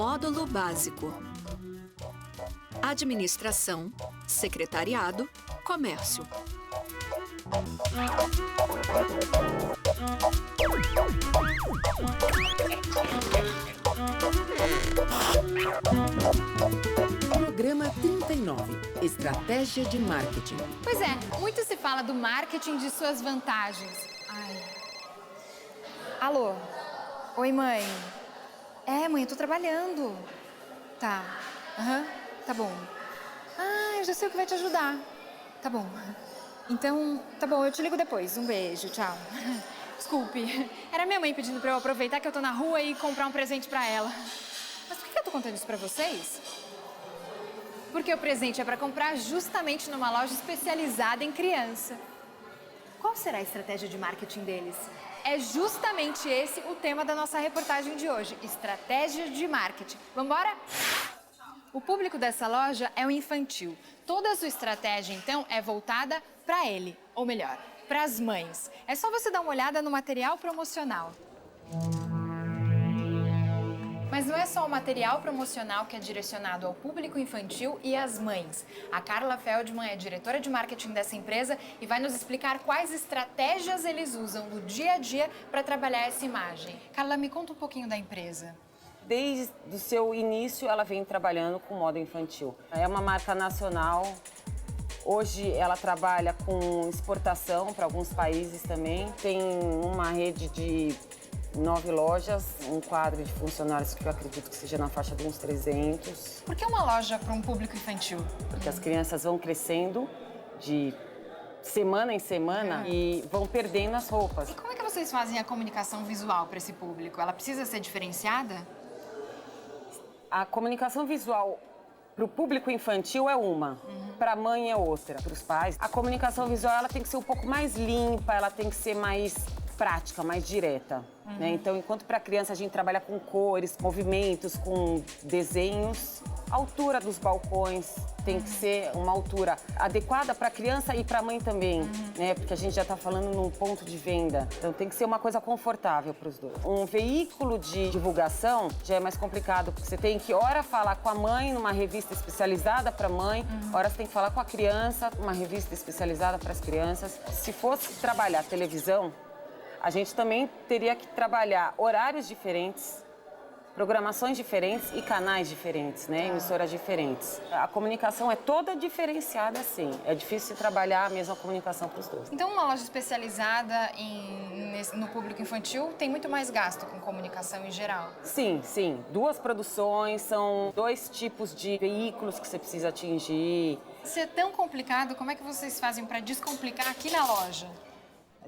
Módulo básico: Administração, Secretariado, Comércio. Programa 39. Estratégia de marketing. Pois é, muito se fala do marketing de suas vantagens. Ai. Alô? Oi, mãe. Mãe, eu tô trabalhando. Tá. Tá bom. Eu já sei o que vai te ajudar. Tá bom. Então, tá bom, eu te ligo depois. Um beijo, tchau. Desculpe, era minha mãe pedindo pra eu aproveitar que eu tô na rua e comprar um presente pra ela. Mas por que eu tô contando isso pra vocês? Porque o presente é pra comprar justamente numa loja especializada em criança. Qual será a estratégia de marketing deles? É justamente esse o tema da nossa reportagem de hoje, estratégia de marketing. Vambora? O público dessa loja é o infantil. Toda a sua estratégia, então, é voltada para ele, ou melhor, para as mães. É só você dar uma olhada no material promocional. Mas não é só o material promocional que é direcionado ao público infantil e às mães. A Carla Feldman é diretora de marketing dessa empresa e vai nos explicar quais estratégias eles usam no dia a dia para trabalhar essa imagem. Carla, me conta um pouquinho da empresa. Desde o seu início, ela vem trabalhando com moda infantil. É uma marca nacional. Hoje, ela trabalha com exportação para alguns países também. Tem uma rede de 9 lojas, um quadro de funcionários que eu acredito que seja na faixa de uns 300. Por que uma loja para um público infantil? Porque as crianças vão crescendo de semana em semana e vão perdendo as roupas. E como é que vocês fazem a comunicação visual para esse público? Ela precisa ser diferenciada? A comunicação visual para o público infantil é uma, para a mãe é outra, para os pais. A comunicação visual ela tem que ser um pouco mais limpa, ela tem que ser mais prática, mais direta. Né? Então, enquanto para a criança a gente trabalha com cores, movimentos, com desenhos, a altura dos balcões tem que ser uma altura adequada para a criança e para a mãe também, né? Porque a gente já está falando num ponto de venda. Então, tem que ser uma coisa confortável para os dois. Um veículo de divulgação já é mais complicado, porque você tem que, ora, falar com a mãe numa revista especializada para a mãe, ora, você tem que falar com a criança, uma revista especializada para as crianças. Se fosse trabalhar televisão, a gente também teria que trabalhar horários diferentes, programações diferentes e canais diferentes, né? Emissoras diferentes. A comunicação é toda diferenciada, assim. É difícil trabalhar a mesma comunicação para os dois. Então, uma loja especializada no público infantil tem muito mais gasto com comunicação em geral? Sim, sim. 2 produções, são 2 tipos de veículos que você precisa atingir. Se é tão complicado, como é que vocês fazem para descomplicar aqui na loja?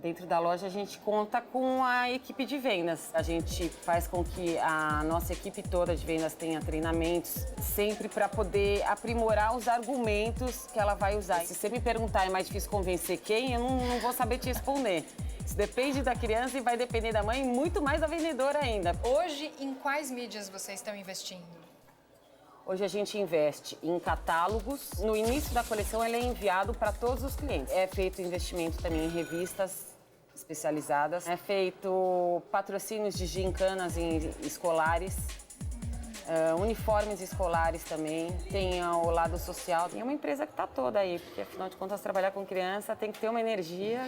Dentro da loja, a gente conta com a equipe de vendas. A gente faz com que a nossa equipe toda de vendas tenha treinamentos, sempre para poder aprimorar os argumentos que ela vai usar. Se você me perguntar, é mais difícil convencer quem, eu não vou saber te responder. Isso depende da criança e vai depender da mãe e muito mais da vendedora ainda. Hoje, em quais mídias vocês estão investindo? Hoje a gente investe em catálogos. No início da coleção, ele é enviado para todos os clientes. É feito investimento também em revistas especializadas. É feito patrocínios de gincanas escolares, uniformes escolares também. Tem o lado social. É uma empresa que está toda aí, porque afinal de contas, trabalhar com criança tem que ter uma energia.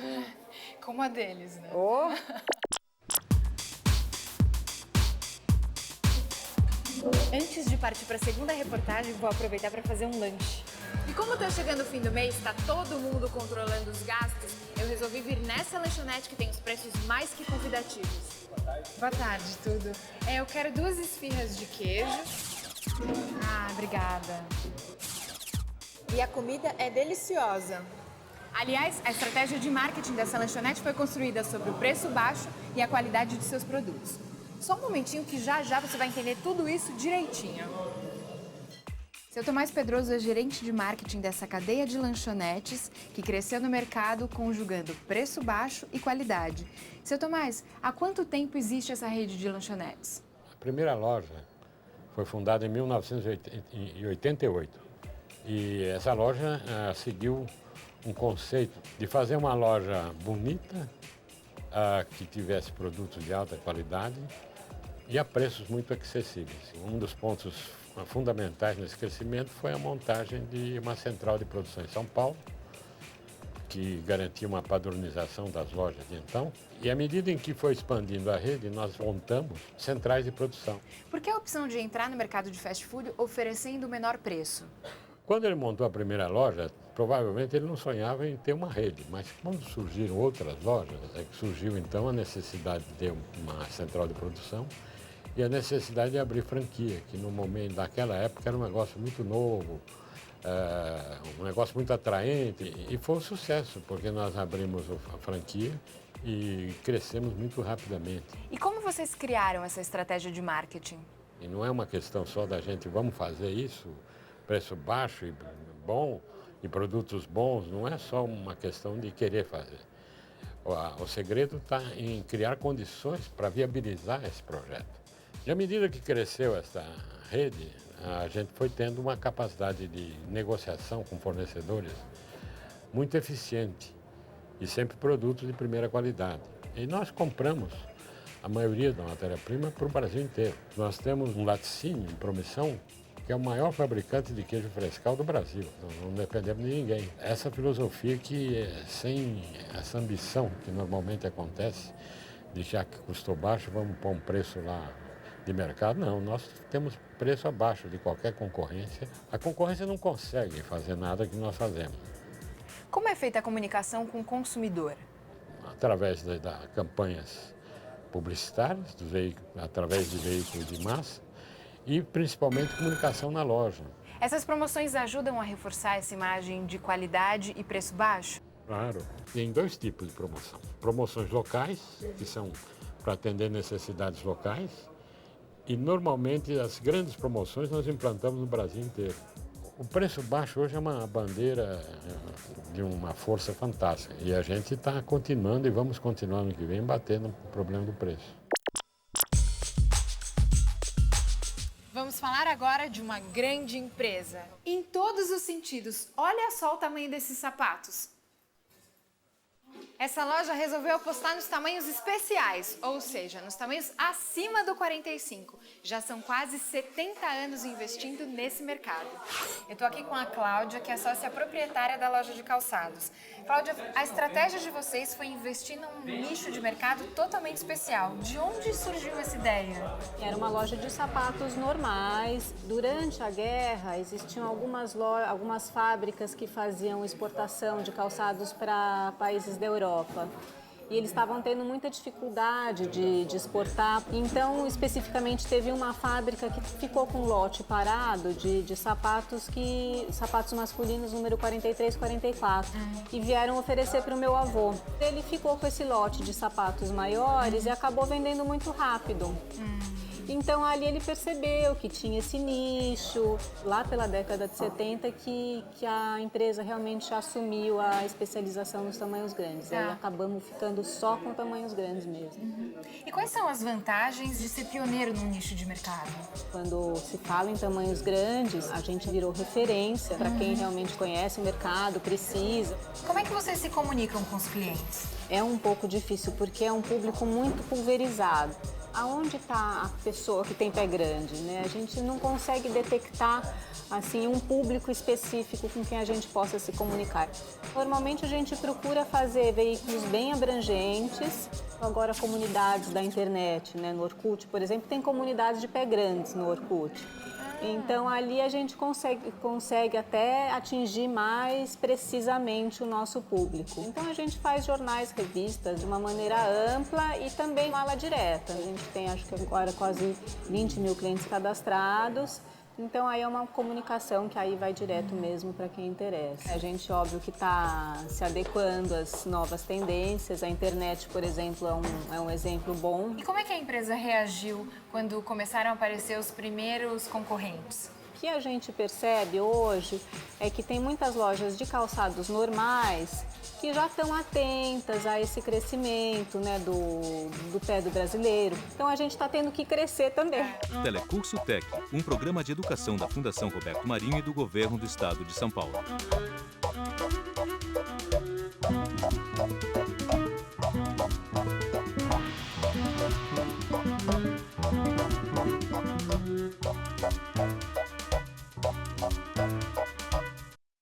Como a deles, né? Oh. Antes de partir para a segunda reportagem, vou aproveitar para fazer um lanche. E como está chegando o fim do mês, está todo mundo controlando os gastos, eu resolvi vir nessa lanchonete que tem os preços mais que convidativos. Boa tarde, tudo. Eu quero 2 esfirras de queijo. Obrigada. E a comida é deliciosa. Aliás, a estratégia de marketing dessa lanchonete foi construída sobre o preço baixo e a qualidade de seus produtos. Só um momentinho que já você vai entender tudo isso direitinho. Seu Tomás Pedroso é gerente de marketing dessa cadeia de lanchonetes que cresceu no mercado conjugando preço baixo e qualidade. Seu Tomás, há quanto tempo existe essa rede de lanchonetes? A primeira loja foi fundada em 1988 e essa loja seguiu um conceito de fazer uma loja bonita, que tivesse produtos de alta qualidade e a preços muito acessíveis. Um dos pontos fundamentais nesse crescimento foi a montagem de uma central de produção em São Paulo, que garantia uma padronização das lojas de então. E à medida em que foi expandindo a rede, nós montamos centrais de produção. Por que a opção de entrar no mercado de fast food oferecendo o menor preço? Quando ele montou a primeira loja, provavelmente ele não sonhava em ter uma rede, mas quando surgiram outras lojas, surgiu então a necessidade de ter uma central de produção e a necessidade de abrir franquia, que no momento daquela época era um negócio muito novo, um negócio muito atraente, e foi um sucesso, porque nós abrimos a franquia e crescemos muito rapidamente. E como vocês criaram essa estratégia de marketing? E não é uma questão só da gente, vamos fazer isso, preço baixo e bom, e produtos bons, não é só uma questão de querer fazer. O segredo está em criar condições para viabilizar esse projeto. E à medida que cresceu essa rede, a gente foi tendo uma capacidade de negociação com fornecedores muito eficiente e sempre produtos de primeira qualidade. E nós compramos a maioria da matéria-prima para o Brasil inteiro. Nós temos um laticínio em Promissão, que é o maior fabricante de queijo frescal do Brasil. Não dependemos de ninguém. Essa filosofia que, sem essa ambição que normalmente acontece, de já que custou baixo, vamos pôr um preço lá de mercado. Não, nós temos preço abaixo de qualquer concorrência. A concorrência não consegue fazer nada que nós fazemos. Como é feita a comunicação com o consumidor? Através de campanhas publicitárias, através de veículos de massa e principalmente comunicação na loja. Essas promoções ajudam a reforçar essa imagem de qualidade e preço baixo? Claro. Tem dois tipos de promoção. Promoções locais, que são para atender necessidades locais, e normalmente as grandes promoções nós implantamos no Brasil inteiro. O preço baixo hoje é uma bandeira de uma força fantástica e a gente está continuando e vamos continuar no que vem batendo no problema do preço. Vamos falar agora de uma grande empresa. Em todos os sentidos, olha só o tamanho desses sapatos. Essa loja resolveu apostar nos tamanhos especiais, ou seja, nos tamanhos acima do 45. Já são quase 70 anos investindo nesse mercado. Eu estou aqui com a Cláudia, que é sócia proprietária da loja de calçados. Cláudia, a estratégia de vocês foi investir num nicho de mercado totalmente especial. De onde surgiu essa ideia? Era uma loja de sapatos normais. Durante a guerra, existiam algumas fábricas que faziam exportação de calçados para países da Europa. E eles estavam tendo muita dificuldade de exportar. Então, especificamente, teve uma fábrica que ficou com um lote parado de sapatos masculinos número 43, 44. E vieram oferecer para o meu avô. Ele ficou com esse lote de sapatos maiores e acabou vendendo muito rápido. Então, ali ele percebeu que tinha esse nicho, lá pela década de 70, que a empresa realmente assumiu a especialização nos tamanhos grandes. Aí acabamos ficando só com tamanhos grandes mesmo. E quais são as vantagens de ser pioneiro num nicho de mercado? Quando se fala em tamanhos grandes, a gente virou referência para quem realmente conhece o mercado, precisa. Como é que vocês se comunicam com os clientes? É um pouco difícil, porque é um público muito pulverizado. Aonde está a pessoa que tem pé grande, né? A gente não consegue detectar assim um público específico com quem a gente possa se comunicar. Normalmente a gente procura fazer veículos bem abrangentes. Agora comunidades da internet, né? No Orkut, por exemplo, tem comunidades de pé grandes no Orkut. Então ali a gente consegue até atingir mais precisamente o nosso público. Então a gente faz jornais, revistas de uma maneira ampla e também mala direta. A gente tem, acho que agora, quase 20 mil clientes cadastrados. Então aí é uma comunicação que aí vai direto mesmo para quem interessa. A gente, óbvio, que está se adequando às novas tendências. A internet, por exemplo, é um exemplo bom. E como é que a empresa reagiu quando começaram a aparecer os primeiros concorrentes? O que a gente percebe hoje é que tem muitas lojas de calçados normais que já estão atentas a esse crescimento, né, do pé do brasileiro. Então a gente está tendo que crescer também. Telecurso Tec, um programa de educação da Fundação Roberto Marinho e do Governo do Estado de São Paulo. Música